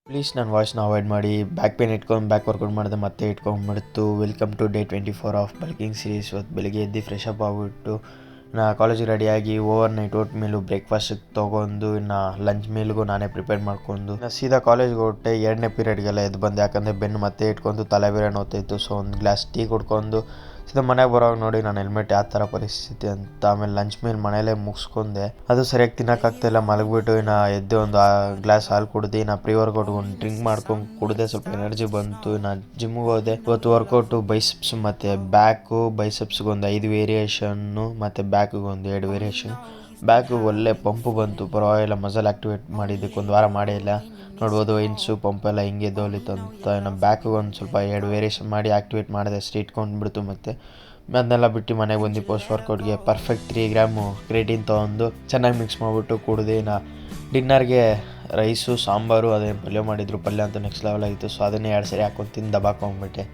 Please ನನ್ನ ವಾಯ್ಸ್ನ avoid ಮಾಡಿ. ಬ್ಯಾಕ್ ಪೇನ್ ಇಟ್ಕೊಂಡು ಬ್ಯಾಕ್ ವರ್ಕೌಟ್ ಮಾಡಿದೆ ಮತ್ತೆ ಇಟ್ಕೊಂಡ್ಬಿಡ್ತು. Welcome to day 24 of bulking series. ಇವತ್ತು ಬೆಳಿಗ್ಗೆ ಎದ್ದು ಫ್ರೆಶ್ ಅಪ್ ಆಗಿಬಿಟ್ಟು ನಾ ಕಾಲೇಜಿಗೆ ರೆಡಿಯಾಗಿ ಓವರ್ ನೈಟ್ ಓಟ್ ಮೀಲು ಬ್ರೇಕ್ಫಾಸ್ಟಿಗೆ ತೊಗೊಂಡು ಇನ್ನು ಲಂಚ್ ಮೀಲ್ಗೂ ನಾನೇ ಪ್ರಿಪೇರ್ ಮಾಡ್ಕೊಂಡು ಸೀದಾ ಕಾಲೇಜ್ಗೆ ಹೊರಟೆ. 2ನೇ ಪೀರಿಯಡ್ಗೆಲ್ಲ ಎದ್ದು ಬಂದೆ, ಯಾಕಂದರೆ ಬೆನ್ನು ಮತ್ತೆ ಇಟ್ಕೊಂಡು ತಲೆ ಬೇರೆ ನೋಗ್ತಾಯಿತ್ತು. ಸೊ ಒಂದು ಗ್ಲಾಸ್ ಟೀ ಕುಡ್ಕೊಂಡು ಸೀದಾ ಮನೆಗೆ ಬರೋವಾಗ ನೋಡಿ ನಾನು ಹೆಲ್ಮೆಟ್ ಯಾವ ಥರ ಪರಿಸ್ಥಿತಿ ಅಂತ. ಆಮೇಲೆ ಲಂಚ್ ಮೀಲ್ ಮನೇಲೇ ಮುಗಿಸ್ಕೊಂಡೆ. ಅದು ಸರಿಯಾಗಿ ತಿನ್ನೋಕ್ಕಾಗ್ತಾಯಿಲ್ಲ, ಮಲಗಿಬಿಟ್ಟು ಇನ್ನು ಎದ್ದು ಒಂದು ಗ್ಲಾಸ್ ಹಾಲು ಕುಡ್ದು ಇನ್ನು ಪ್ರೀ ವರ್ಕೌಟ್ ಒಂದು ಡ್ರಿಂಕ್ ಮಾಡ್ಕೊಂಡು ಕುಡಿದೆ. ಸ್ವಲ್ಪ ಎನರ್ಜಿ ಬಂತು. ನಾನು ಜಿಮ್ಗೆ ಹೋದೆ. ಇವತ್ತು ವರ್ಕೌಟು ಬೈಸೆಪ್ಸ್ ಮತ್ತು ಬ್ಯಾಕು. ಬೈಸೆಪ್ಸ್ಗೆ ಒಂದು 5 ವೇರಿಯೇಷನ್ನು ಮತ್ತು ಬ್ಯಾಕಿಗೆ ಒಂದು 2 ವೇರಿಯೇಷನ್. ಬ್ಯಾಕಿಗೆ ಒಳ್ಳೆ ಪಂಪು ಬಂತು, ಪರವಾಗಿಲ್ಲ. ಮಸಲ್ ಆ್ಯಕ್ಟಿವೇಟ್ ಮಾಡಿದ್ದಕ್ಕೆ ಒಂದು ವಾರ ಮಾಡೇ ಇಲ್ಲ. ನೋಡ್ಬೋದು ಇನ್ಸು ಪಂಪೆಲ್ಲ ಹಿಂಗೆ ದೋಲಿತ್ತು ಅಂತ. ನಮ್ಮ ಬ್ಯಾಕಿಗೆ ಒಂದು ಸ್ವಲ್ಪ 2 ವೇರಿಯೇಷನ್ ಮಾಡಿ ಆ್ಯಕ್ಟಿವೇಟ್ ಮಾಡಿದೆ, ಅಷ್ಟು ಇಟ್ಕೊಂಡ್ಬಿಡ್ತು. ಮತ್ತು ಅದನ್ನೆಲ್ಲ ಬಿಟ್ಟು ಮನೆಗೆ ಬಂದು ಪೋಸ್ಟ್ ವರ್ಕೌಟ್ಗೆ ಪರ್ಫೆಕ್ಟ್ 3 ಗ್ರಾಮು ಕ್ರೇಟಿನ್ ತೊಗೊಂಡು ಚೆನ್ನಾಗಿ ಮಿಕ್ಸ್ ಮಾಡಿಬಿಟ್ಟು ಕುಡಿದು ಇನ್ನು ಡಿನ್ನರ್ಗೆ ರೈಸು ಸಾಂಬಾರು ಅದೇನು ಪಲ್ಯ ಮಾಡಿದ್ರು. ಪಲ್ಯ ಅಂತ ನೆಕ್ಸ್ಟ್ ಲೆವೆಲ್ ಆಗಿತ್ತು. ಸೊ ಅದನ್ನೇ 2 ಸರಿ ಹಾಕೊಂಡು ತಿಂದು ದಬಾಕೊಂಡ್ಬಿಟ್ಟೆ.